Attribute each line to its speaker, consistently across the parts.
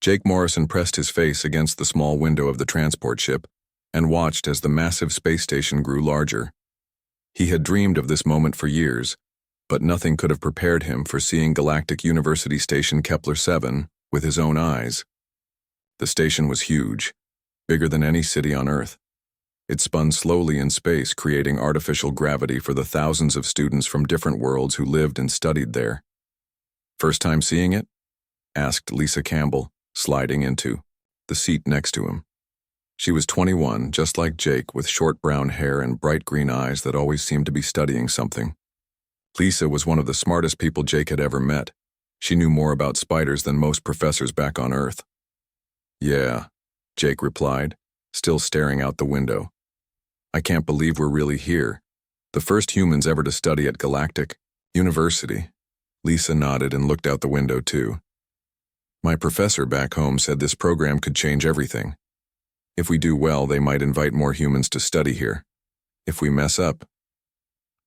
Speaker 1: Jake Morrison pressed his face against the small window of the transport ship and watched as the massive space station grew larger. He had dreamed of this moment for years, but nothing could have prepared him for seeing Galactic University Station Kepler-7 with his own eyes. The station was huge, bigger than any city on Earth. It spun slowly in space, creating artificial gravity for the thousands of students from different worlds who lived and studied there. "First time seeing it?" asked Lisa Campbell, sliding into the seat next to him. She was 21, just like Jake, with short brown hair and bright green eyes that always seemed to be studying something. Lisa was one of the smartest people Jake had ever met. She knew more about spiders than most professors back on Earth. "Yeah," Jake replied, still staring out the window. "I can't believe we're really here. The first humans ever to study at Galactic University." Lisa nodded and looked out the window too. "My professor back home said this program could change everything. If we do well, they might invite more humans to study here. If we mess up..."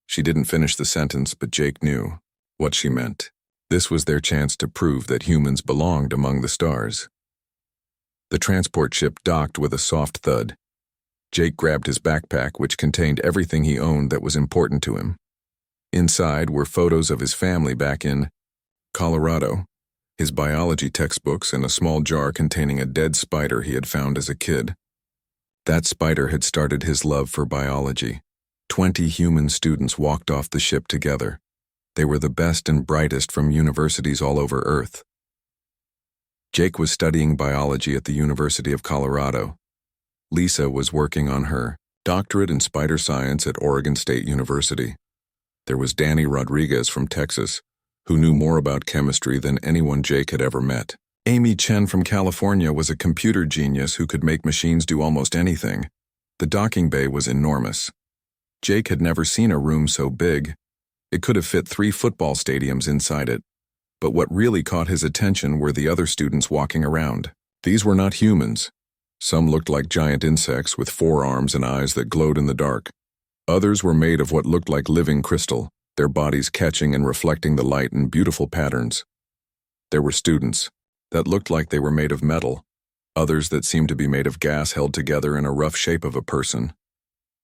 Speaker 1: She didn't finish the sentence, but Jake knew what she meant. This was their chance to prove that humans belonged among the stars. The transport ship docked with a soft thud. Jake grabbed his backpack, which contained everything he owned that was important to him. Inside were photos of his family back in Colorado, his biology textbooks, and a small jar containing a dead spider he had found as a kid. That spider had started his love for biology. 20 human students walked off the ship together. They were the best and brightest from universities all over Earth. Jake was studying biology at the University of Colorado. Lisa was working on her doctorate in spider science at Oregon State University. There was Danny Rodriguez from Texas, who knew more about chemistry than anyone Jake had ever met. Amy Chen from California was a computer genius who could make machines do almost anything. The docking bay was enormous. Jake had never seen a room so big. It could have fit 3 football stadiums inside it. But what really caught his attention were the other students walking around. These were not humans. Some looked like giant insects with 4 arms and eyes that glowed in the dark. Others were made of what looked like living crystal, their bodies catching and reflecting the light in beautiful patterns. There were students that looked like they were made of metal, others that seemed to be made of gas held together in a rough shape of a person.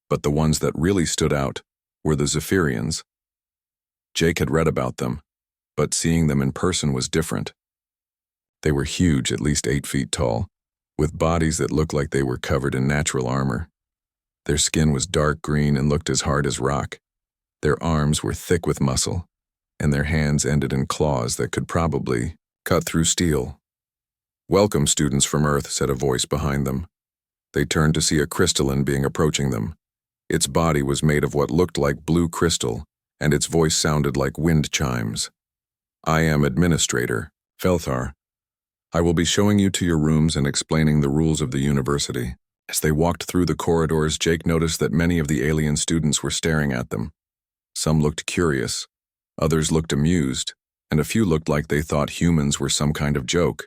Speaker 1: But the ones that really stood out were the Zephyrians. Jake had read about them, but seeing them in person was different. They were huge, at least 8 feet tall, with bodies that looked like they were covered in natural armor. Their skin was dark green and looked as hard as rock. Their arms were thick with muscle, and their hands ended in claws that could probably cut through steel. "Welcome, students from Earth," said a voice behind them. They turned to see a crystalline being approaching them. Its body was made of what looked like blue crystal, and its voice sounded like wind chimes. "I am Administrator Velthar. I will be showing you to your rooms and explaining the rules of the university." As they walked through the corridors, Jake noticed that many of the alien students were staring at them. Some looked curious, others looked amused, and a few looked like they thought humans were some kind of joke.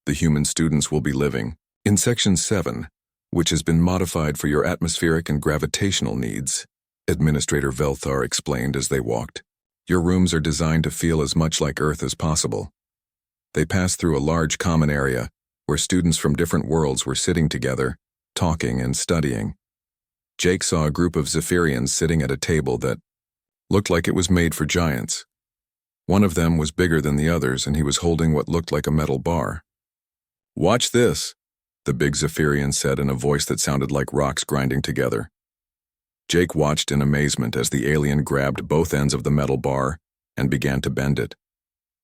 Speaker 1: "The human students will be living in Section 7, which has been modified for your atmospheric and gravitational needs," Administrator Velthar explained as they walked. "Your rooms are designed to feel as much like Earth as possible." They passed through a large common area where students from different worlds were sitting together, talking and studying. Jake saw a group of Zephyrians sitting at a table that looked like it was made for giants. One of them was bigger than the others, and he was holding what looked like a metal bar. "Watch this," the big Zephyrian said in a voice that sounded like rocks grinding together. Jake watched in amazement as the alien grabbed both ends of the metal bar and began to bend it.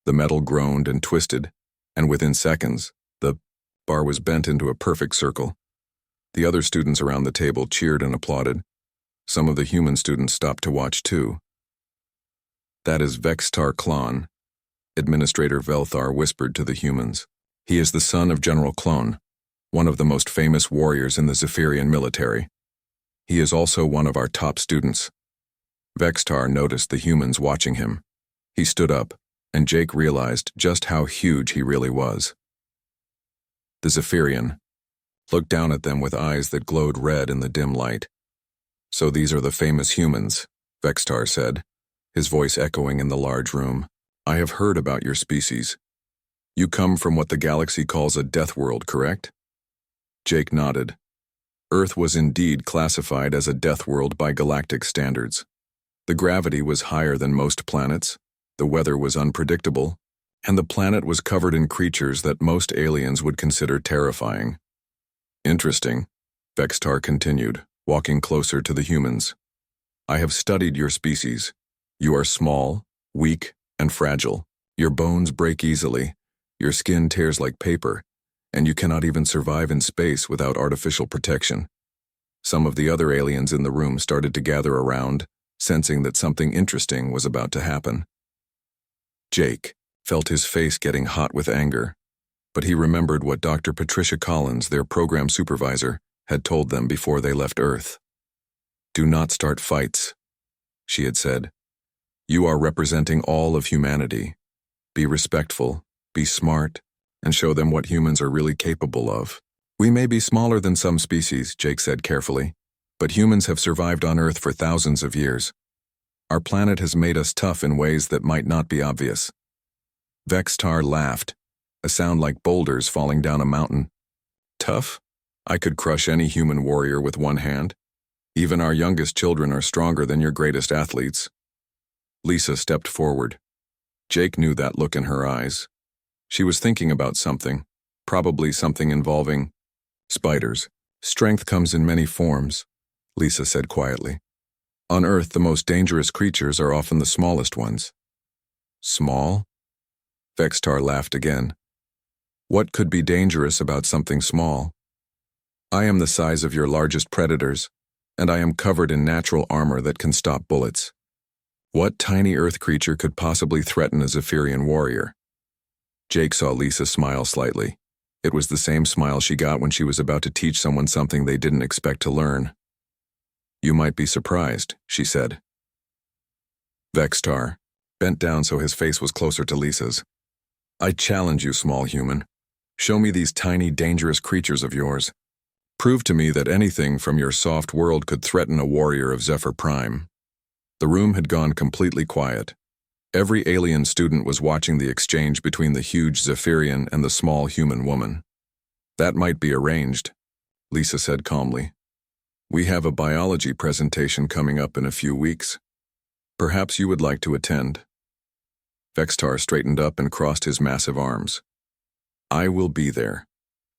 Speaker 1: The metal groaned and twisted, and within seconds, the bar was bent into a perfect circle. The other students around the table cheered and applauded. Some of the human students stopped to watch too. "That is Vextar Klon," Administrator Velthar whispered to the humans. "He is the son of General Klon, one of the most famous warriors in the Zephyrian military. He is also one of our top students." Vextar noticed the humans watching him. He stood up, and Jake realized just how huge he really was. The Zephyrian looked down at them with eyes that glowed red in the dim light. "So these are the famous humans," Vextar said, his voice echoing in the large room. "I have heard about your species. You come from what the galaxy calls a death world, correct? Jake nodded. Earth was indeed classified as a death world by galactic standards. The gravity was higher than most planets, the weather was unpredictable, and the planet was covered in creatures that most aliens would consider terrifying. Interesting, Vextar continued, walking closer to the humans. I have studied your species. You are small, weak, and fragile. Your bones break easily, your skin tears like paper, and you cannot even survive in space without artificial protection. Some of the other aliens in the room started to gather around, sensing that something interesting was about to happen. Jake felt his face getting hot with anger, but he remembered what Dr. Patricia Collins, their program supervisor, had told them before they left Earth. Do not start fights, she had said. You are representing all of humanity. Be respectful, be smart, and show them what humans are really capable of. We may be smaller than some species, Jake said carefully, but humans have survived on Earth for thousands of years. Our planet has made us tough in ways that might not be obvious. Vextar laughed, a sound like boulders falling down a mountain. Tough? I could crush any human warrior with one hand. Even our youngest children are stronger than your greatest athletes. Lisa stepped forward. Jake knew that look in her eyes. She was thinking about something, probably something involving spiders. Strength comes in many forms, Lisa said quietly. On Earth, the most dangerous creatures are often the smallest ones. Small? Vextar laughed again. What could be dangerous about something small? I am the size of your largest predators, and I am covered in natural armor that can stop bullets. What tiny Earth creature could possibly threaten a Zephyrian warrior? Jake saw Lisa smile slightly. It was the same smile she got when she was about to teach someone something they didn't expect to learn. You might be surprised, she said. Vextar bent down so his face was closer to Lisa's. I challenge you, small human. Show me these tiny, dangerous creatures of yours. Prove to me that anything from your soft world could threaten a warrior of Zephyr Prime. The room had gone completely quiet. Every alien student was watching the exchange between the huge Zephyrian and the small human woman. That might be arranged, Lisa said calmly. We have a biology presentation coming up in a few weeks. Perhaps you would like to attend. Vextar straightened up and crossed his massive arms. I will be there,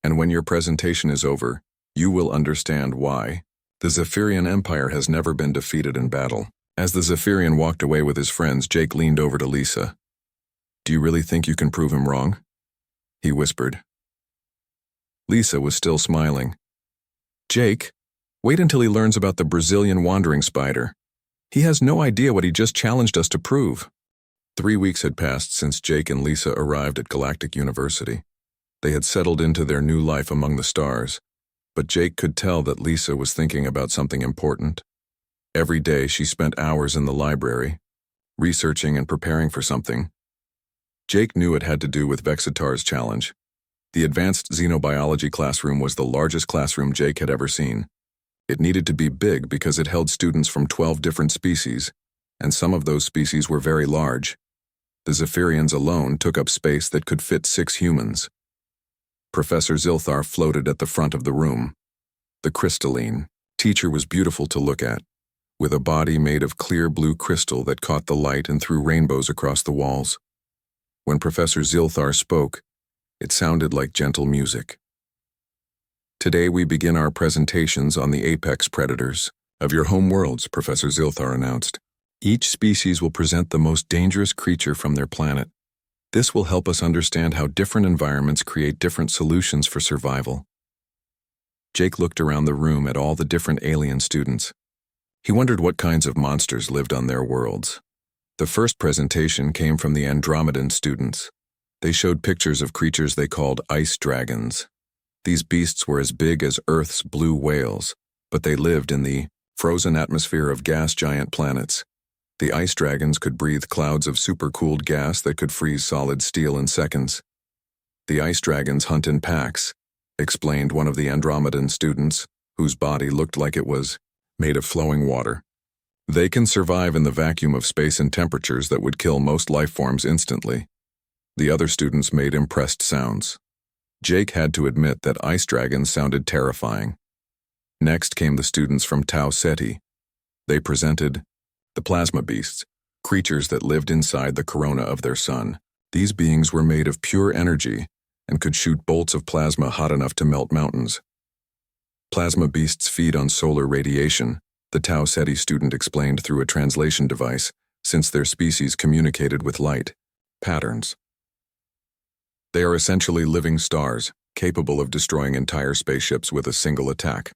Speaker 1: and when your presentation is over, you will understand why. The Zephyrian Empire has never been defeated in battle. As the Zephyrian walked away with his friends, Jake leaned over to Lisa. Do you really think you can prove him wrong? He whispered. Lisa was still smiling. Jake, wait until he learns about the Brazilian wandering spider. He has no idea what he just challenged us to prove. 3 weeks had passed since Jake and Lisa arrived at Galactic University. They had settled into their new life among the stars, but Jake could tell that Lisa was thinking about something important. Every day she spent hours in the library, researching and preparing for something. Jake knew it had to do with Vexitar's challenge. The advanced xenobiology classroom was the largest classroom Jake had ever seen. It needed to be big because it held students from 12 different species, and some of those species were very large. The Zephyrians alone took up space that could fit 6 humans. Professor Zilthar floated at the front of the room. The crystalline teacher was beautiful to look at, with a body made of clear blue crystal that caught the light and threw rainbows across the walls. When Professor Zilthar spoke, it sounded like gentle music. Today we begin our presentations on the apex predators of your home worlds, Professor Zilthar announced. Each species will present the most dangerous creature from their planet. This will help us understand how different environments create different solutions for survival. Jake looked around the room at all the different alien students. He wondered what kinds of monsters lived on their worlds. The first presentation came from the Andromedan students. They showed pictures of creatures they called ice dragons. These beasts were as big as Earth's blue whales, but they lived in the frozen atmosphere of gas giant planets. The ice dragons could breathe clouds of supercooled gas that could freeze solid steel in seconds. The ice dragons hunt in packs, explained one of the Andromedan students, whose body looked like it was made of flowing water. They can survive in the vacuum of space in temperatures that would kill most life forms instantly. The other students made impressed sounds. Jake had to admit that ice dragons sounded terrifying. Next came the students from Tau Ceti. They presented the plasma beasts, creatures that lived inside the corona of their sun. These beings were made of pure energy and could shoot bolts of plasma hot enough to melt mountains. Plasma beasts feed on solar radiation, the Tau Ceti student explained through a translation device, since their species communicated with light patterns. They are essentially living stars, capable of destroying entire spaceships with a single attack.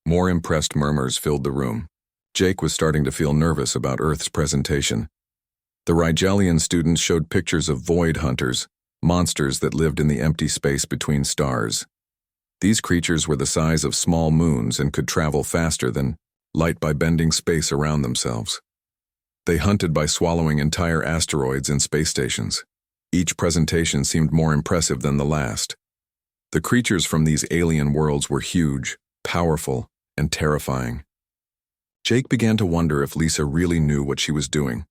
Speaker 1: More impressed murmurs filled the room. Jake was starting to feel nervous about Earth's presentation. The Rigelian students showed pictures of void hunters, monsters that lived in the empty space between stars. These creatures were the size of small moons and could travel faster than light by bending space around themselves. They hunted by swallowing entire asteroids and space stations. Each presentation seemed more impressive than the last. The creatures from these alien worlds were huge, powerful, and terrifying. Jake began to wonder if Lisa really knew what she was doing.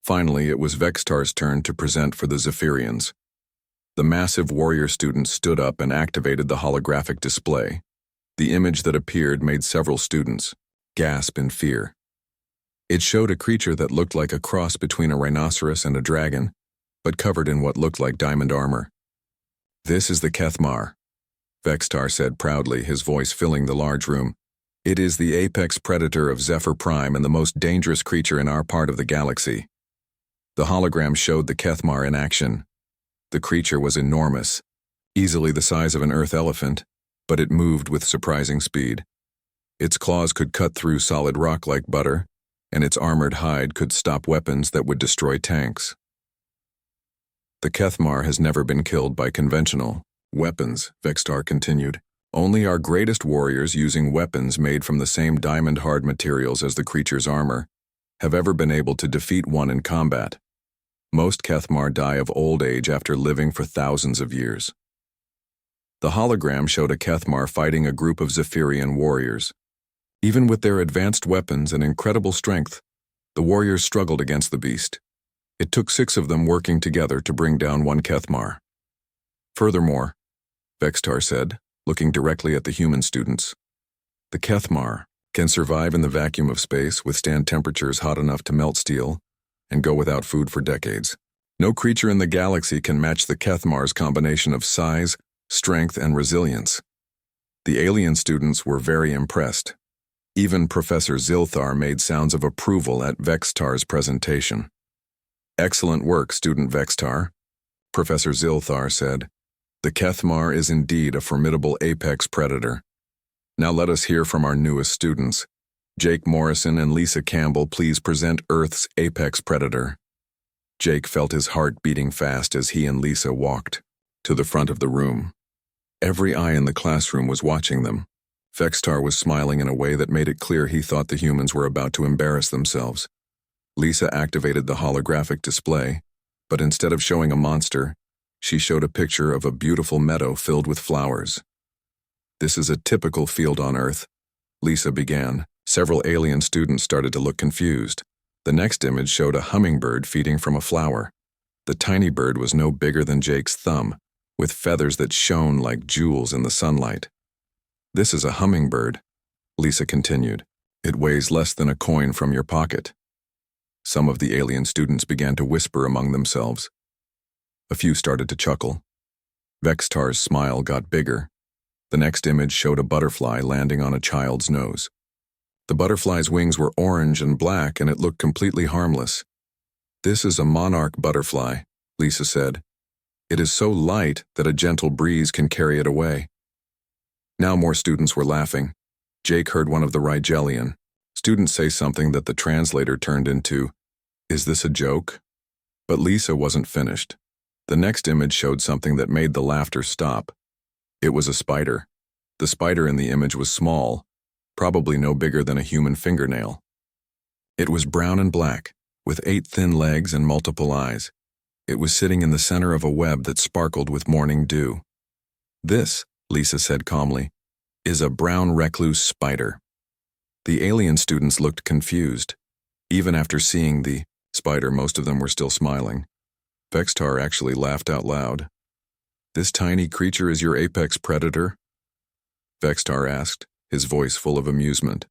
Speaker 1: Finally, it was Vextar's turn to present for the Zephyrians. The massive warrior student stood up and activated the holographic display. The image that appeared made several students gasp in fear. It showed a creature that looked like a cross between a rhinoceros and a dragon, but covered in what looked like diamond armor. "This is the Kethmar," Vextar said proudly, his voice filling the large room. "It is the apex predator of Zephyr Prime and the most dangerous creature in our part of the galaxy." The hologram showed the Kethmar in action. The creature was enormous, easily the size of an Earth elephant, but it moved with surprising speed. Its claws could cut through solid rock like butter, and its armored hide could stop weapons that would destroy tanks. "The Kethmar has never been killed by conventional weapons," Vextar continued. "Only our greatest warriors, using weapons made from the same diamond-hard materials as the creature's armor, have ever been able to defeat one in combat. Most Kethmar die of old age after living for thousands of years." The hologram showed a Kethmar fighting a group of Zephyrian warriors. Even with their advanced weapons and incredible strength, the warriors struggled against the beast. It took 6 of them working together to bring down one Kethmar. "Furthermore," Vextar said, looking directly at the human students, "the Kethmar can survive in the vacuum of space, withstand temperatures hot enough to melt steel, and go without food for decades. No creature in the galaxy can match the Kethmar's combination of size, strength, and resilience." The alien students were very impressed. Even Professor Zilthar made sounds of approval at Vextar's presentation. "Excellent work, Student Vextar," Professor Zilthar said. "The Kethmar is indeed a formidable apex predator. Now let us hear from our newest students. Jake Morrison and Lisa Campbell, please present Earth's apex predator." Jake felt his heart beating fast as he and Lisa walked to the front of the room. Every eye in the classroom was watching them. Vextar was smiling in a way that made it clear he thought the humans were about to embarrass themselves. Lisa activated the holographic display, but instead of showing a monster, she showed a picture of a beautiful meadow filled with flowers. "This is a typical field on Earth," Lisa began. Several alien students started to look confused. The next image showed a hummingbird feeding from a flower. The tiny bird was no bigger than Jake's thumb, with feathers that shone like jewels in the sunlight. "This is a hummingbird," Lisa continued. "It weighs less than a coin from your pocket." Some of the alien students began to whisper among themselves. A few started to chuckle. Vextar's smile got bigger. The next image showed a butterfly landing on a child's nose. The butterfly's wings were orange and black, and it looked completely harmless. "This is a monarch butterfly," Lisa said. "It is so light that a gentle breeze can carry it away." Now more students were laughing. Jake heard one of the Rigelian students say something that the translator turned into, "Is this a joke?" But Lisa wasn't finished. The next image showed something that made the laughter stop. It was a spider. The spider in the image was small, probably no bigger than a human fingernail. It was brown and black, with 8 thin legs and multiple eyes. It was sitting in the center of a web that sparkled with morning dew. "This," Lisa said calmly, "is a brown recluse spider." The alien students looked confused. Even after seeing the spider, most of them were still smiling. Vextar actually laughed out loud. "This tiny creature is your apex predator?" Vextar asked, his voice full of amusement.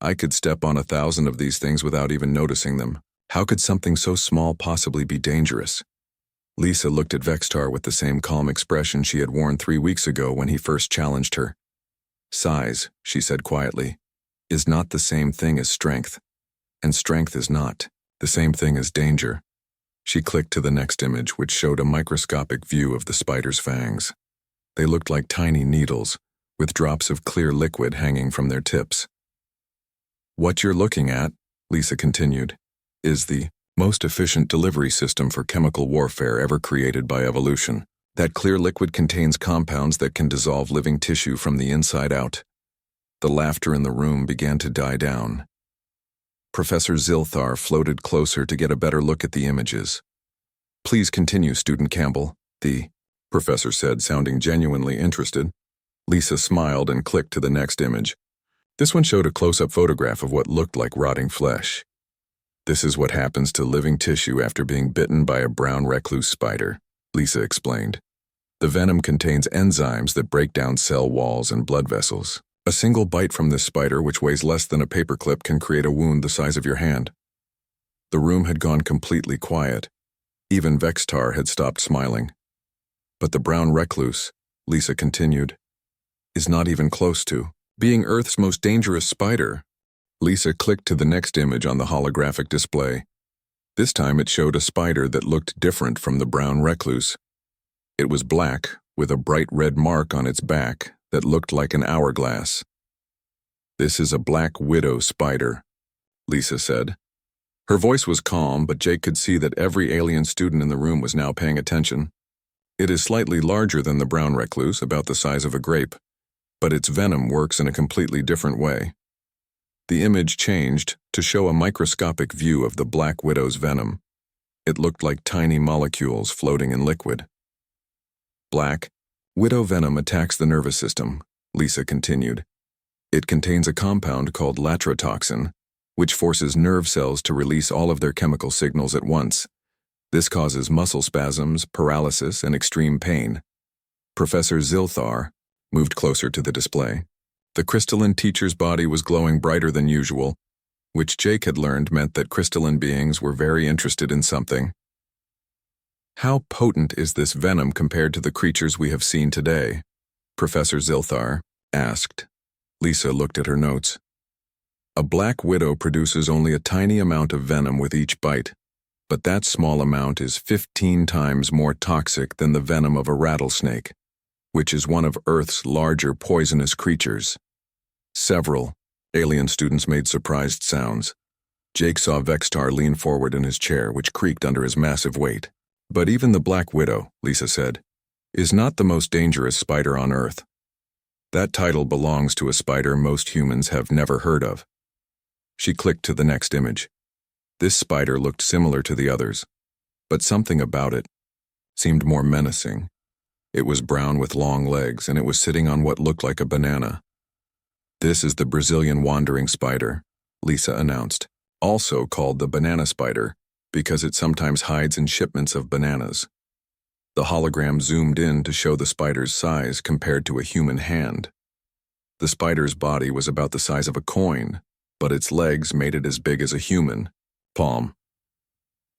Speaker 1: "I could step on 1,000 of these things without even noticing them. How could something so small possibly be dangerous?" Lisa looked at Vextar with the same calm expression she had worn 3 weeks ago when he first challenged her. "Size," she said quietly, "is not the same thing as strength, and strength is not the same thing as danger." She clicked to the next image, which showed a microscopic view of the spider's fangs. They looked like tiny needles, with drops of clear liquid hanging from their tips. "What you're looking at," Lisa continued, "is the most efficient delivery system for chemical warfare ever created by evolution. That clear liquid contains compounds that can dissolve living tissue from the inside out." The laughter in the room began to die down. Professor Zilthar floated closer to get a better look at the images. "Please continue, Student Campbell," the professor said, sounding genuinely interested. Lisa smiled and clicked to the next image. This one showed a close-up photograph of what looked like rotting flesh. "This is what happens to living tissue after being bitten by a brown recluse spider," Lisa explained. "The venom contains enzymes that break down cell walls and blood vessels. A single bite from this spider, which weighs less than a paperclip, can create a wound the size of your hand." The room had gone completely quiet. Even Vextar had stopped smiling. "But the brown recluse," Lisa continued, "is not even close to being Earth's most dangerous spider." Lisa clicked to the next image on the holographic display. This time it showed a spider that looked different from the brown recluse. It was black, with a bright red mark on its back that looked like an hourglass. "This is a black widow spider," Lisa said. Her voice was calm, but Jake could see that every alien student in the room was now paying attention. "It is slightly larger than the brown recluse, about the size of a grape, but its venom works in a completely different way." The image changed to show a microscopic view of the black widow's venom. It looked like tiny molecules floating in liquid. "Black widow venom attacks the nervous system," Lisa continued. "It contains a compound called latrotoxin, which forces nerve cells to release all of their chemical signals at once. This causes muscle spasms, paralysis, and extreme pain." Professor Zilthar moved closer to the display. The crystalline teacher's body was glowing brighter than usual, which Jake had learned meant that crystalline beings were very interested in something. "How potent is this venom compared to the creatures we have seen today?" Professor Zilthar asked. Lisa looked at her notes. "A black widow produces only a tiny amount of venom with each bite, but that small amount is 15 times more toxic than the venom of a rattlesnake, which is one of Earth's larger poisonous creatures." Several alien students made surprised sounds. Jake saw Vextar lean forward in his chair, which creaked under his massive weight. "But even the Black Widow," Lisa said, "is not the most dangerous spider on Earth. That title belongs to a spider most humans have never heard of." She clicked to the next image. This spider looked similar to the others, but something about it seemed more menacing. It was brown with long legs, and it was sitting on what looked like a banana. "This is the Brazilian wandering spider," Lisa announced, "also called the banana spider, because it sometimes hides in shipments of bananas." The hologram zoomed in to show the spider's size compared to a human hand. The spider's body was about the size of a coin, but its legs made it as big as a human palm.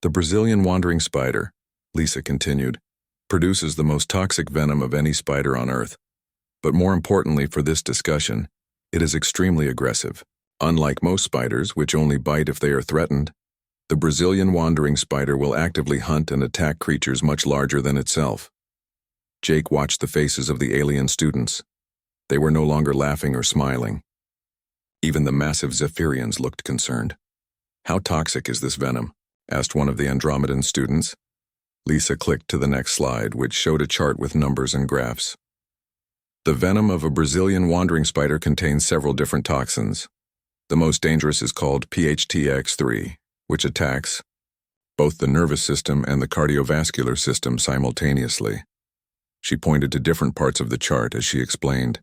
Speaker 1: "The Brazilian wandering spider," Lisa continued, "produces the most toxic venom of any spider on Earth. But more importantly for this discussion, it is extremely aggressive. Unlike most spiders, which only bite if they are threatened, the Brazilian wandering spider will actively hunt and attack creatures much larger than itself." Jake watched the faces of the alien students. They were no longer laughing or smiling. Even the massive Zephyrians looked concerned. "How toxic is this venom?" asked one of the Andromedan students. Lisa clicked to the next slide, which showed a chart with numbers and graphs. "The venom of a Brazilian wandering spider contains several different toxins. The most dangerous is called PHTX3, which attacks both the nervous system and the cardiovascular system simultaneously." She pointed to different parts of the chart as she explained.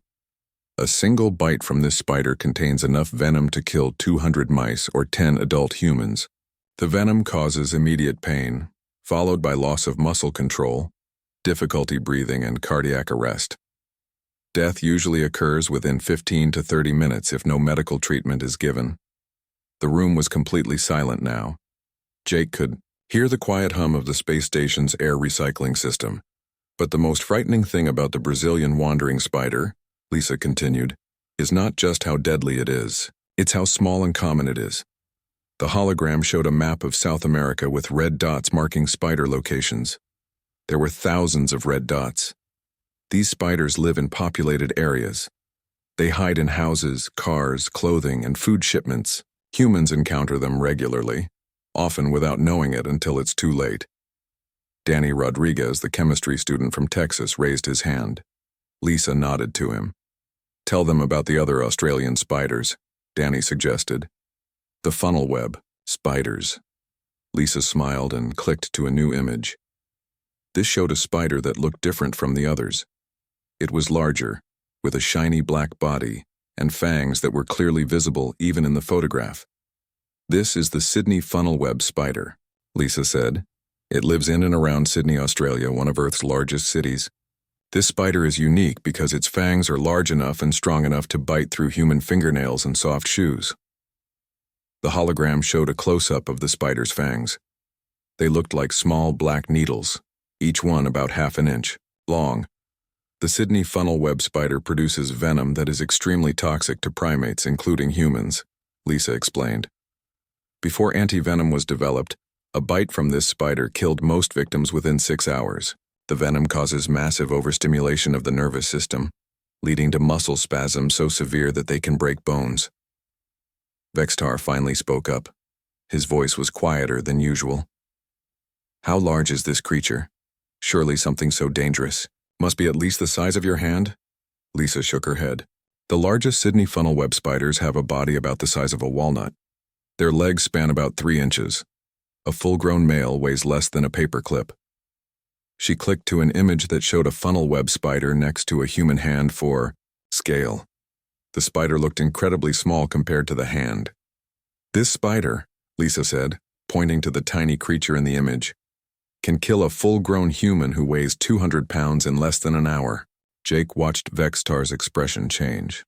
Speaker 1: "A single bite from this spider contains enough venom to kill 200 mice or 10 adult humans. The venom causes immediate pain, followed by loss of muscle control, difficulty breathing, and cardiac arrest. Death usually occurs within 15 to 30 minutes if no medical treatment is given. The room was completely silent now. Jake could hear the quiet hum of the space station's air recycling system. But the most frightening thing about the Brazilian wandering spider, Lisa continued, is not just how deadly it is, it's how small and common it is. The hologram showed a map of South America with red dots marking spider locations. There were thousands of red dots. These spiders live in populated areas. They hide in houses, cars, clothing, and food shipments. Humans encounter them regularly, often without knowing it until it's too late. Danny Rodriguez, the chemistry student from Texas, raised his hand. Lisa nodded to him. "Tell them about the other Australian spiders," Danny suggested. "The funnel web, spiders." Lisa smiled and clicked to a new image. This showed a spider that looked different from the others. It was larger, with a shiny black body and fangs that were clearly visible even in the photograph. "This is the Sydney funnel web spider," Lisa said. "It lives in and around Sydney, Australia, one of Earth's largest cities. This spider is unique because its fangs are large enough and strong enough to bite through human fingernails and soft shoes." The hologram showed a close-up of the spider's fangs. They looked like small black needles, each one about half an inch long. The Sydney funnel web spider produces venom that is extremely toxic to primates, including humans, Lisa explained. Before anti-venom was developed, a bite from this spider killed most victims within 6 hours. The venom causes massive overstimulation of the nervous system, leading to muscle spasms so severe that they can break bones. Vextar finally spoke up. His voice was quieter than usual. "How large is this creature? Surely something so dangerous. Must be at least the size of your hand?" Lisa shook her head. "The largest Sydney funnel web spiders have a body about the size of a walnut. Their legs span about 3 inches. A full-grown male weighs less than a paperclip." She clicked to an image that showed a funnel web spider next to a human hand for scale. The spider looked incredibly small compared to the hand. "This spider," Lisa said, pointing to the tiny creature in the image, "can kill a full-grown human who weighs 200 pounds in less than an hour." Jake watched Vextar's expression change.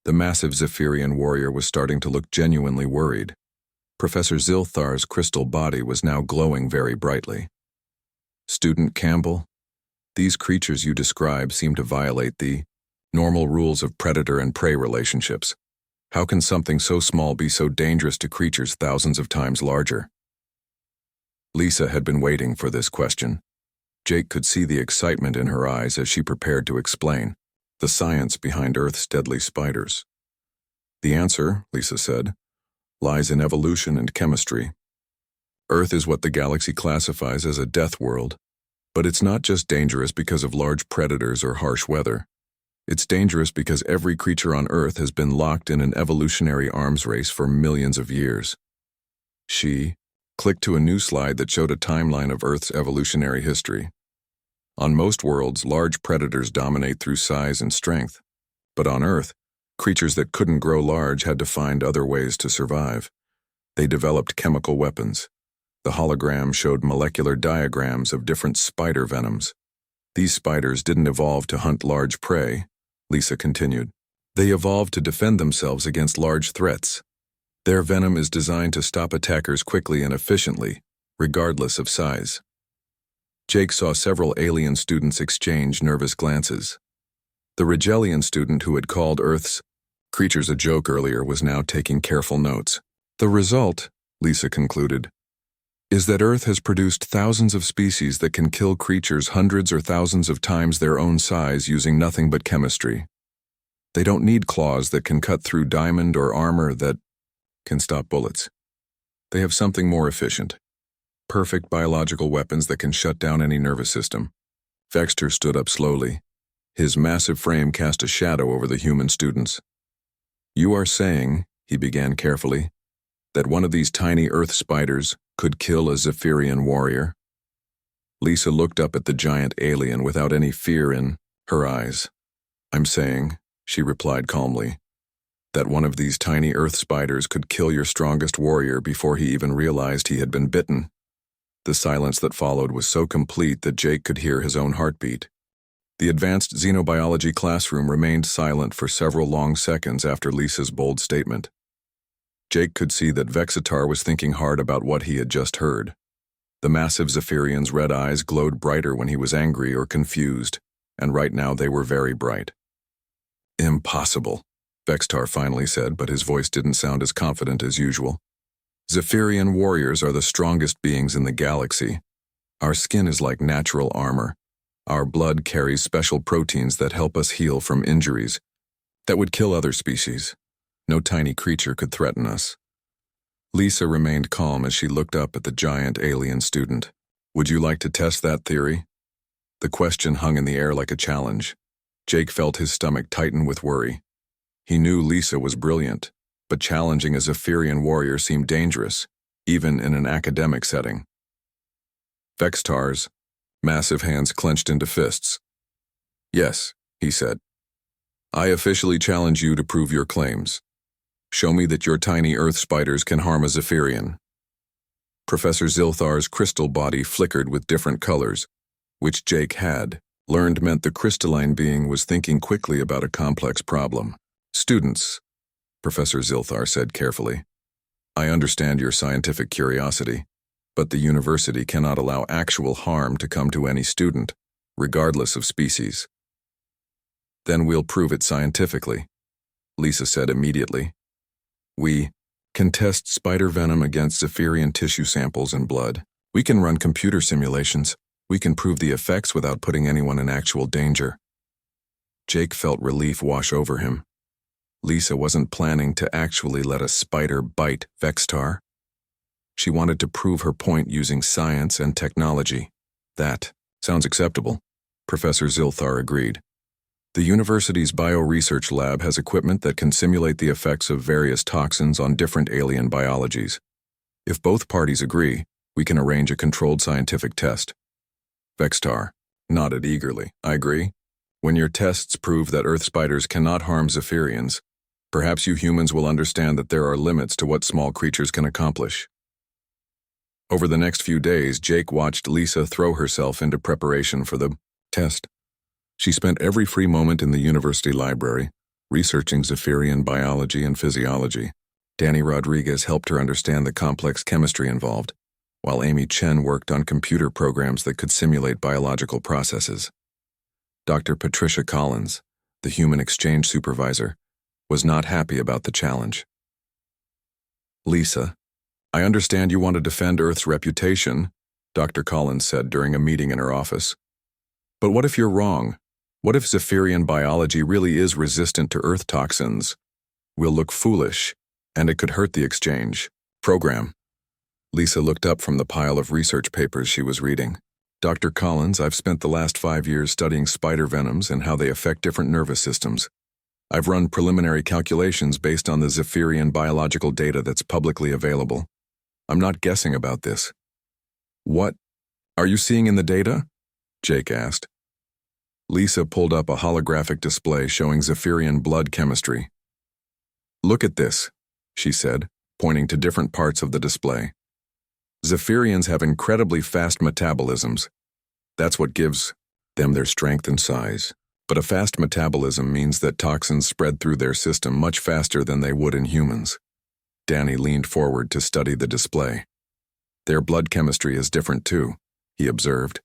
Speaker 1: The massive Zephyrian warrior was starting to look genuinely worried. Professor Zilthar's crystal body was now glowing very brightly. "Student Campbell, these creatures you describe seem to violate the normal rules of predator and prey relationships. How can something so small be so dangerous to creatures thousands of times larger?" Lisa had been waiting for this question. Jake could see the excitement in her eyes as she prepared to explain the science behind Earth's deadly spiders. "The answer," Lisa said, "lies in evolution and chemistry. Earth is what the galaxy classifies as a death world, but it's not just dangerous because of large predators or harsh weather. It's dangerous because every creature on Earth has been locked in an evolutionary arms race for millions of years." She clicked to a new slide that showed a timeline of Earth's evolutionary history. On most worlds, large predators dominate through size and strength. But on Earth, creatures that couldn't grow large had to find other ways to survive. They developed chemical weapons. The hologram showed molecular diagrams of different spider venoms. "These spiders didn't evolve to hunt large prey," Lisa continued. "They evolved to defend themselves against large threats. Their venom is designed to stop attackers quickly and efficiently, regardless of size." Jake saw several alien students exchange nervous glances. The Rigelian student who had called Earth's creatures a joke earlier was now taking careful notes. "The result," Lisa concluded, "is that Earth has produced thousands of species that can kill creatures hundreds or thousands of times their own size using nothing but chemistry. They don't need claws that can cut through diamond or armor that can stop bullets. They have something more efficient. Perfect biological weapons that can shut down any nervous system." Vexter stood up slowly. His massive frame cast a shadow over the human students. "You are saying," he began carefully, "that one of these tiny Earth spiders could kill a Zephyrian warrior?" Lisa looked up at the giant alien without any fear in her eyes. "I'm saying," she replied calmly, "that one of these tiny Earth spiders could kill your strongest warrior before he even realized he had been bitten." The silence that followed was so complete that Jake could hear his own heartbeat. The advanced xenobiology classroom remained silent for several long seconds after Lisa's bold statement. Jake could see that Vexitar was thinking hard about what he had just heard. The massive Zephyrian's red eyes glowed brighter when he was angry or confused, and right now they were very bright. "Impossible," Vexitar finally said, but his voice didn't sound as confident as usual. "Zephyrian warriors are the strongest beings in the galaxy. Our skin is like natural armor. Our blood carries special proteins that help us heal from injuries that would kill other species. No tiny creature could threaten us." Lisa remained calm as she looked up at the giant alien student. "Would you like to test that theory?" The question hung in the air like a challenge. Jake felt his stomach tighten with worry. He knew Lisa was brilliant, but challenging a Zephyrian warrior seemed dangerous, even in an academic setting. Vexitar's massive hands clenched into fists. "Yes," he said. "I officially challenge you to prove your claims. Show me that your tiny earth spiders can harm a Zephyrian." Professor Zilthar's crystal body flickered with different colors, which Jake had learned meant the crystalline being was thinking quickly about a complex problem. "Students," Professor Zilthar said carefully, "I understand your scientific curiosity, but the university cannot allow actual harm to come to any student, regardless of species." "Then we'll prove it scientifically," Lisa said immediately. "We can test spider venom against Zephyrian tissue samples and blood. We can run computer simulations. We can prove the effects without putting anyone in actual danger." Jake felt relief wash over him. Lisa wasn't planning to actually let a spider bite Vexitar. She wanted to prove her point using science and technology. "That sounds acceptable," Professor Zilthar agreed. "The university's bioresearch lab has equipment that can simulate the effects of various toxins on different alien biologies. If both parties agree, we can arrange a controlled scientific test." Vexitar nodded eagerly. "I agree. When your tests prove that Earth spiders cannot harm Zephyrians, perhaps you humans will understand that there are limits to what small creatures can accomplish." Over the next few days, Jake watched Lisa throw herself into preparation for the test. She spent every free moment in the university library, researching Zephyrian biology and physiology. Danny Rodriguez helped her understand the complex chemistry involved, while Amy Chen worked on computer programs that could simulate biological processes. Dr. Patricia Collins, the human exchange supervisor, was not happy about the challenge. "Lisa, I understand you want to defend Earth's reputation," Dr. Collins said during a meeting in her office. "But what if you're wrong? What if Zephyrian biology really is resistant to Earth toxins? We'll look foolish, and it could hurt the exchange program." Lisa looked up from the pile of research papers she was reading. "Dr. Collins, I've spent the last 5 years studying spider venoms and how they affect different nervous systems. I've run preliminary calculations based on the Zephyrian biological data that's publicly available. I'm not guessing about this." "What are you seeing in the data?" Jake asked. Lisa pulled up a holographic display showing Zephyrian blood chemistry. "Look at this," she said, pointing to different parts of the display. "Zephyrians have incredibly fast metabolisms. That's what gives them their strength and size. But a fast metabolism means that toxins spread through their system much faster than they would in humans." Danny leaned forward to study the display. "Their blood chemistry is different too," he observed.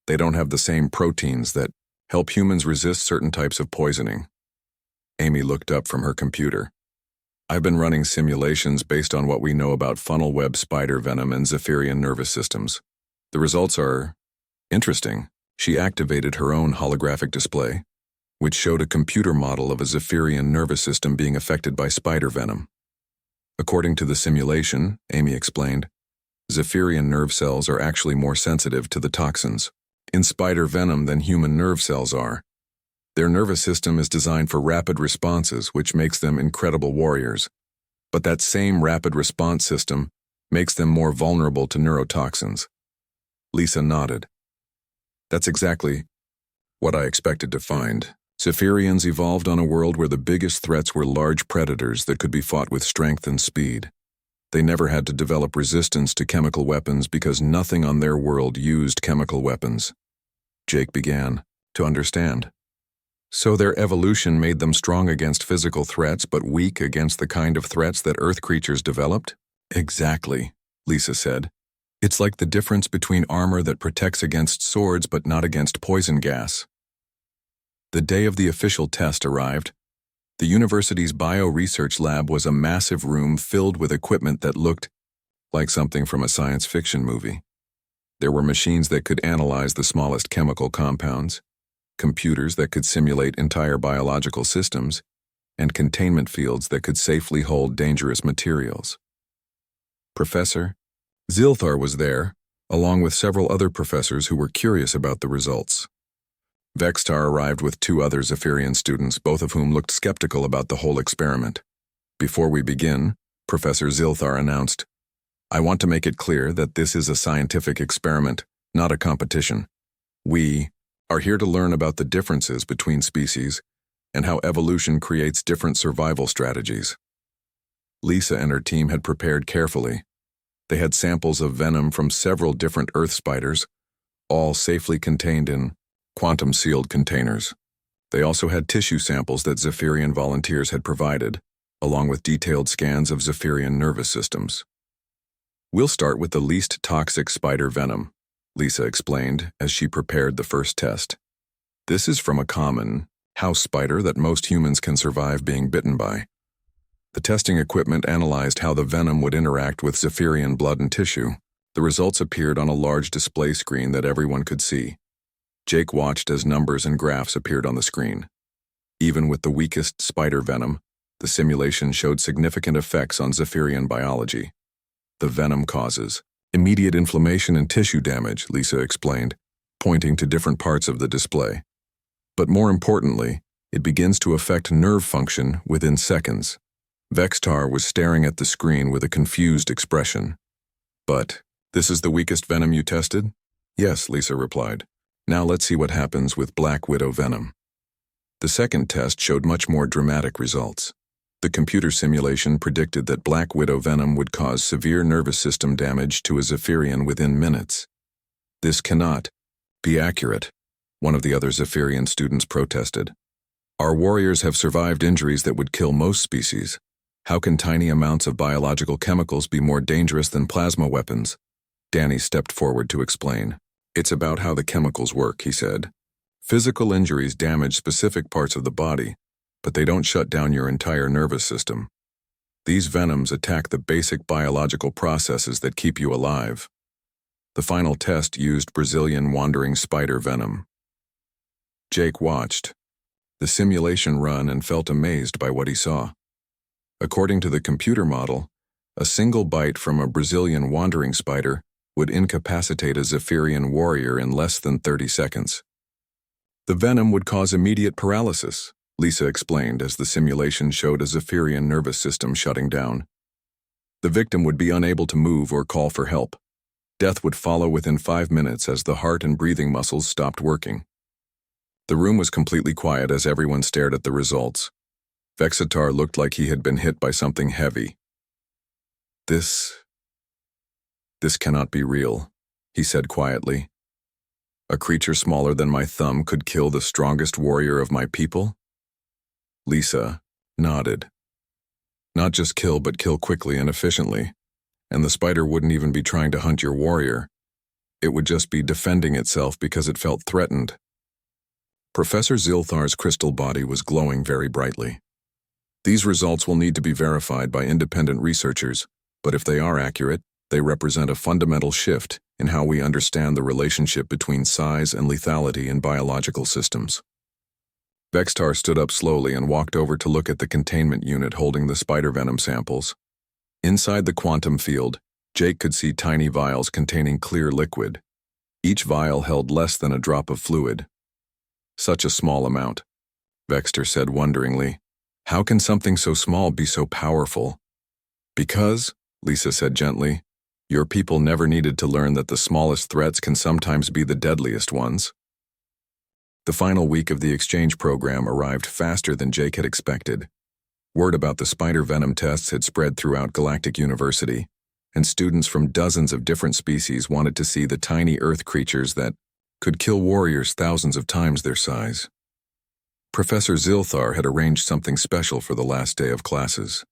Speaker 1: "They don't have the same proteins that help humans resist certain types of poisoning." Amy looked up from her computer. "I've been running simulations based on what we know about funnel web spider venom and Zephyrian nervous systems. The results are interesting." She activated her own holographic display, which showed a computer model of a Zephyrian nervous system being affected by spider venom. "According to the simulation," Amy explained, "Zephyrian nerve cells are actually more sensitive to the toxins in spider venom than human nerve cells are. Their nervous system is designed for rapid responses, which makes them incredible warriors. But that same rapid response system makes them more vulnerable to neurotoxins." Lisa nodded. "That's exactly what I expected to find. Zephyrians evolved on a world where the biggest threats were large predators that could be fought with strength and speed. They never had to develop resistance to chemical weapons because nothing on their world used chemical weapons. Jake began to understand. So their evolution made them strong against physical threats but weak against the kind of threats that Earth creatures developed? Exactly, Lisa said. It's like the difference between armor that protects against swords but not against poison gas. The day of the official test arrived. The university's bio-research lab was a massive room filled with equipment that looked like something from a science fiction movie. There were machines that could analyze the smallest chemical compounds, computers that could simulate entire biological systems, and containment fields that could safely hold dangerous materials. Professor Zilthar was there, along with several other professors who were curious about the results. Vextar arrived with 2 other Zephyrian students, both of whom looked skeptical about the whole experiment. Before we begin, Professor Zilthar announced, "I want to make it clear that this is a scientific experiment, not a competition. We are here to learn about the differences between species and how evolution creates different survival strategies." Lisa and her team had prepared carefully. They had samples of venom from several different Earth spiders, all safely contained in quantum-sealed containers. They also had tissue samples that Zephyrian volunteers had provided, along with detailed scans of Zephyrian nervous systems. "We'll start with the least toxic spider venom," Lisa explained as she prepared the first test. "This is from a common house spider that most humans can survive being bitten by." The testing equipment analyzed how the venom would interact with Zephyrian blood and tissue. The results appeared on a large display screen that everyone could see. Jake watched as numbers and graphs appeared on the screen. Even with the weakest spider venom, the simulation showed significant effects on Zephyrian biology. "The venom causes immediate inflammation and tissue damage," Lisa explained, pointing to different parts of the display. "But more importantly, it begins to affect nerve function within seconds." Vextar was staring at the screen with a confused expression. "But this is the weakest venom you tested?" "Yes," Lisa replied. "Now let's see what happens with Black Widow venom." The second test showed much more dramatic results. The computer simulation predicted that Black Widow venom would cause severe nervous system damage to a Zephyrian within minutes. "This cannot be accurate," one of the other Zephyrian students protested. "Our warriors have survived injuries that would kill most species. How can tiny amounts of biological chemicals be more dangerous than plasma weapons?" Danny stepped forward to explain. "It's about how the chemicals work," he said. "Physical injuries damage specific parts of the body, but they don't shut down your entire nervous system. These venoms attack the basic biological processes that keep you alive." The final test used Brazilian wandering spider venom. Jake watched the simulation run and felt amazed by what he saw. According to the computer model, a single bite from a Brazilian wandering spider would incapacitate a Zephyrian warrior in less than 30 seconds. "The venom would cause immediate paralysis," Lisa explained as the simulation showed a Zephyrian nervous system shutting down. "The victim would be unable to move or call for help. Death would follow within 5 minutes as the heart and breathing muscles stopped working." The room was completely quiet as everyone stared at the results. Vexitar looked like he had been hit by something heavy. This cannot be real," he said quietly. "A creature smaller than my thumb could kill the strongest warrior of my people?" Lisa nodded. "Not just kill, but kill quickly and efficiently. And the spider wouldn't even be trying to hunt your warrior. It would just be defending itself because it felt threatened." Professor Zilthar's crystal body was glowing very brightly. "These results will need to be verified by independent researchers, but if they are accurate, they represent a fundamental shift in how we understand the relationship between size and lethality in biological systems." Vextar stood up slowly and walked over to look at the containment unit holding the spider venom samples. Inside the quantum field, Jake could see tiny vials containing clear liquid. Each vial held less than a drop of fluid. "Such a small amount," Vexter said wonderingly. "How can something so small be so powerful?" "Because," Lisa said gently, "your people never needed to learn that the smallest threats can sometimes be the deadliest ones." The final week of the exchange program arrived faster than Jake had expected. Word about the spider venom tests had spread throughout Galactic University, and students from dozens of different species wanted to see the tiny Earth creatures that could kill warriors thousands of times their size. Professor Zilthar had arranged something special for the last day of classes.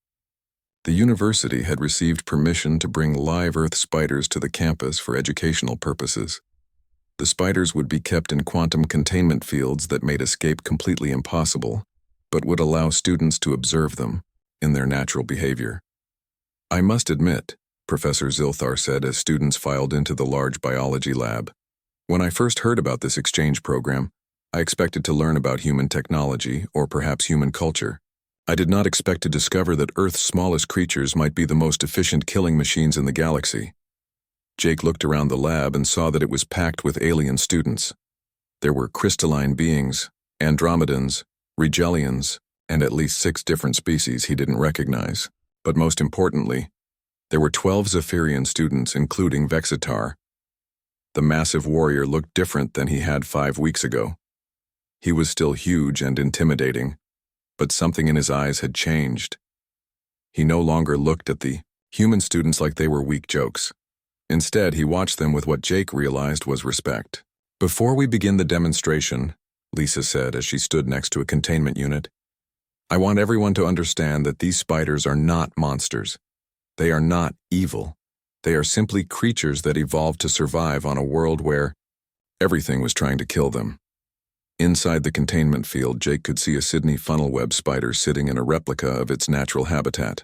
Speaker 1: The university had received permission to bring live Earth spiders to the campus for educational purposes. The spiders would be kept in quantum containment fields that made escape completely impossible, but would allow students to observe them in their natural behavior. "I must admit," Professor Zilthar said as students filed into the large biology lab, "when I first heard about this exchange program, I expected to learn about human technology or perhaps human culture. I did not expect to discover that Earth's smallest creatures might be the most efficient killing machines in the galaxy." Jake looked around the lab and saw that it was packed with alien students. There were crystalline beings, Andromedans, Regelians, and at least 6 different species he didn't recognize. But most importantly, there were 12 Zephyrian students, including Vexitar. The massive warrior looked different than he had 5 weeks ago. He was still huge and intimidating, but something in his eyes had changed. He no longer looked at the human students like they were weak jokes. Instead, he watched them with what Jake realized was respect. "Before we begin the demonstration," Lisa said as she stood next to a containment unit, "I want everyone to understand that these spiders are not monsters. They are not evil. They are simply creatures that evolved to survive on a world where everything was trying to kill them." Inside the containment field, Jake could see a Sydney funnel web spider sitting in a replica of its natural habitat.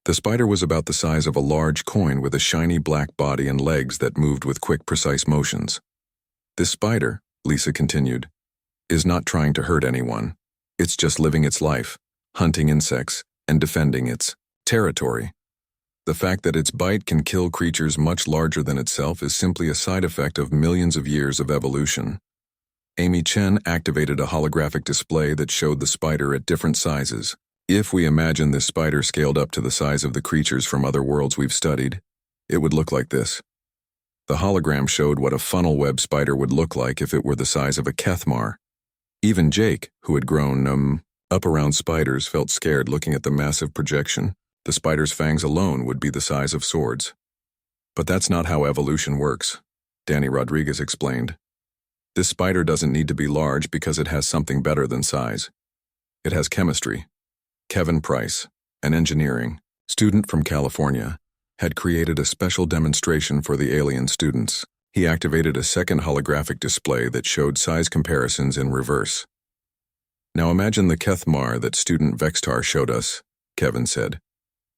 Speaker 1: The spider was about the size of a large coin with a shiny black body and legs that moved with quick, precise motions. "This spider," Lisa continued, "is not trying to hurt anyone. It's just living its life, hunting insects, and defending its territory. The fact that its bite can kill creatures much larger than itself is simply a side effect of millions of years of evolution." Amy Chen activated a holographic display that showed the spider at different sizes. "If we imagine this spider scaled up to the size of the creatures from other worlds we've studied, it would look like this." The hologram showed what a funnel web spider would look like if it were the size of a Kethmar. Even Jake, who had grown up around spiders, felt scared looking at the massive projection. The spider's fangs alone would be the size of swords. "But that's not how evolution works," Danny Rodriguez explained. "This spider doesn't need to be large because it has something better than size. It has chemistry." Kevin Price, an engineering student from California, had created a special demonstration for the alien students. He activated a second holographic display that showed size comparisons in reverse. "Now imagine the Kethmar that student Vextar showed us," Kevin said.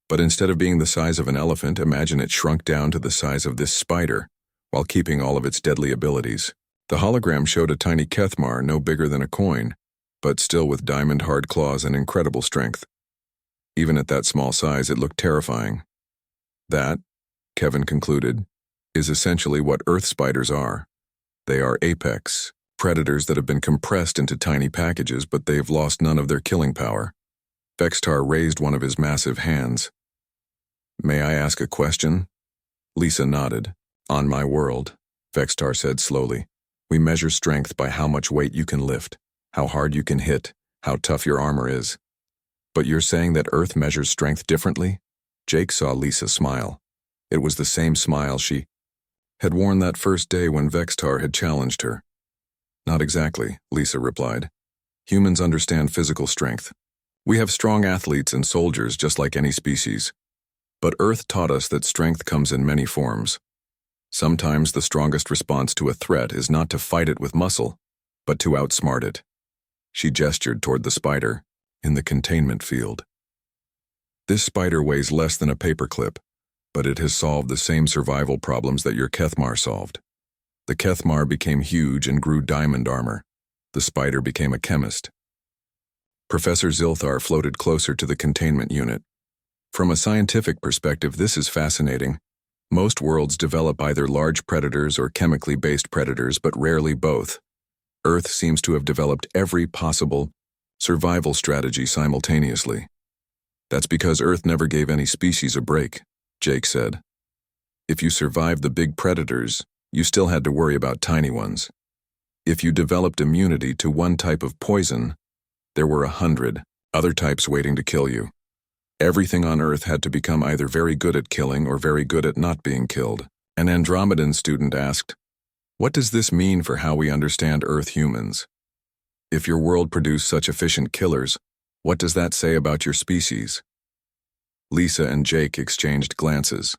Speaker 1: "But instead of being the size of an elephant, imagine it shrunk down to the size of this spider, while keeping all of its deadly abilities." The hologram showed a tiny Kethmar no bigger than a coin, but still with diamond-hard claws and incredible strength. Even at that small size, it looked terrifying. "That," Kevin concluded, "is essentially what Earth spiders are. They are apex predators that have been compressed into tiny packages, but they've lost none of their killing power." Vextar raised one of his massive hands. "May I ask a question?" Lisa nodded. "On my world," Vextar said slowly, "we measure strength by how much weight you can lift, how hard you can hit, how tough your armor is. But you're saying that Earth measures strength differently?" Jake saw Lisa smile. It was the same smile she had worn that first day when Vextar had challenged her. "Not exactly," Lisa replied. "Humans understand physical strength. We have strong athletes and soldiers just like any species. But Earth taught us that strength comes in many forms. Sometimes the strongest response to a threat is not to fight it with muscle, but to outsmart it." She gestured toward the spider in the containment field. "This spider weighs less than a paperclip, but it has solved the same survival problems that your Kethmar solved. The Kethmar became huge and grew diamond armor. The spider became a chemist." Professor Zilthar floated closer to the containment unit. "From a scientific perspective, this is fascinating. Most worlds develop either large predators or chemically based predators, but rarely both. Earth seems to have developed every possible survival strategy simultaneously. That's because Earth never gave any species a break," Jake said. "If you survived the big predators, you still had to worry about tiny ones. If you developed immunity to one type of poison, there were 100 other types waiting to kill you. Everything on Earth had to become either very good at killing or very good at not being killed. An Andromedan student asked, "What does this mean for how we understand Earth humans? If your world produced such efficient killers, what does that say about your species?" Lisa and Jake exchanged glances.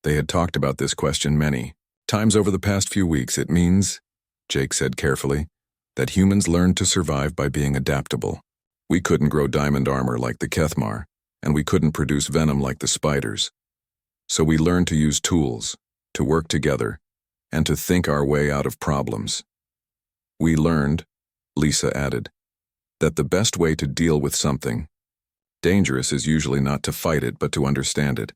Speaker 1: They had talked about this question many times over the past few weeks. "It means," Jake said carefully, "that humans learned to survive by being adaptable. We couldn't grow diamond armor like the Kethmar, and we couldn't produce venom like the spiders. So we learned to use tools, to work together, and to think our way out of problems. We learned," Lisa added, "that the best way to deal with something dangerous is usually not to fight it but to understand it.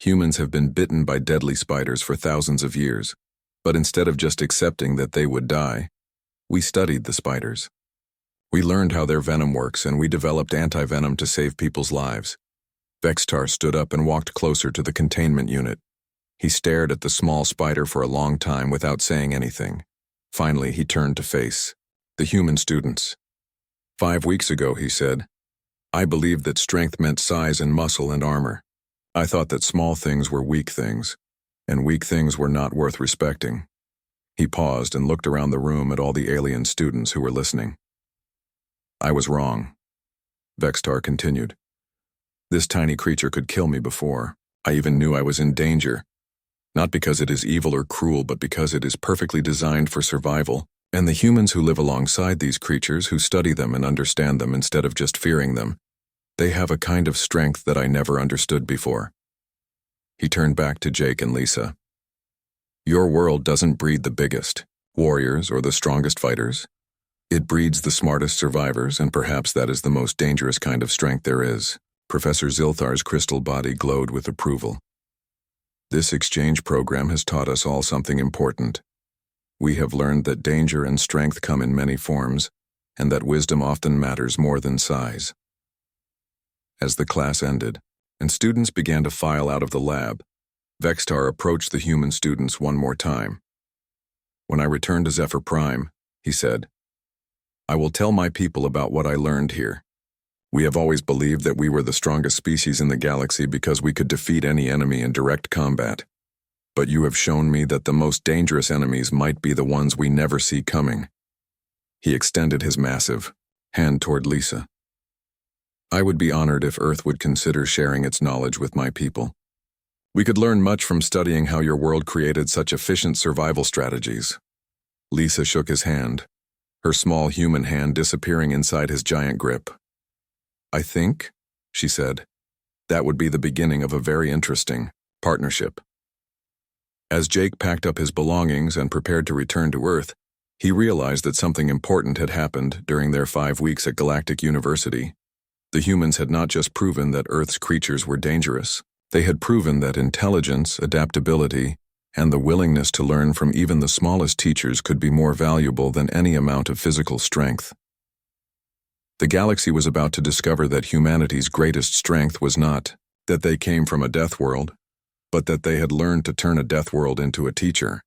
Speaker 1: Humans have been bitten by deadly spiders for thousands of years, but instead of just accepting that they would die, we studied the spiders. We learned how their venom works, and we developed anti-venom to save people's lives." Vextar stood up and walked closer to the containment unit. He stared at the small spider for a long time without saying anything. Finally, he turned to face the human students. "5 weeks ago," he said, "I believed that strength meant size and muscle and armor. I thought that small things were weak things, and weak things were not worth respecting." He paused and looked around the room at all the alien students who were listening. "I was wrong," Vextar continued. "This tiny creature could kill me before I even knew I was in danger. Not because it is evil or cruel, but because it is perfectly designed for survival, and the humans who live alongside these creatures, who study them and understand them instead of just fearing them, they have a kind of strength that I never understood before." He turned back to Jake and Lisa. "Your world doesn't breed the biggest warriors or the strongest fighters. It breeds the smartest survivors, and perhaps that is the most dangerous kind of strength there is." Professor Zilthar's crystal body glowed with approval. "This exchange program has taught us all something important. We have learned that danger and strength come in many forms, and that wisdom often matters more than size." As the class ended, and students began to file out of the lab, Vextar approached the human students one more time. "When I return to Zephyr Prime," he said, "I will tell my people about what I learned here. We have always believed that we were the strongest species in the galaxy because we could defeat any enemy in direct combat. But you have shown me that the most dangerous enemies might be the ones we never see coming." He extended his massive hand toward Lisa. "I would be honored if Earth would consider sharing its knowledge with my people. We could learn much from studying how your world created such efficient survival strategies." Lisa shook his hand, her small human hand disappearing inside his giant grip. "I think," she said, "that would be the beginning of a very interesting partnership." As Jake packed up his belongings and prepared to return to Earth, he realized that something important had happened during their 5 weeks at Galactic University. The humans had not just proven that Earth's creatures were dangerous, they had proven that intelligence, adaptability, and the willingness to learn from even the smallest teachers could be more valuable than any amount of physical strength. The galaxy was about to discover that humanity's greatest strength was not that they came from a death world, but that they had learned to turn a death world into a teacher.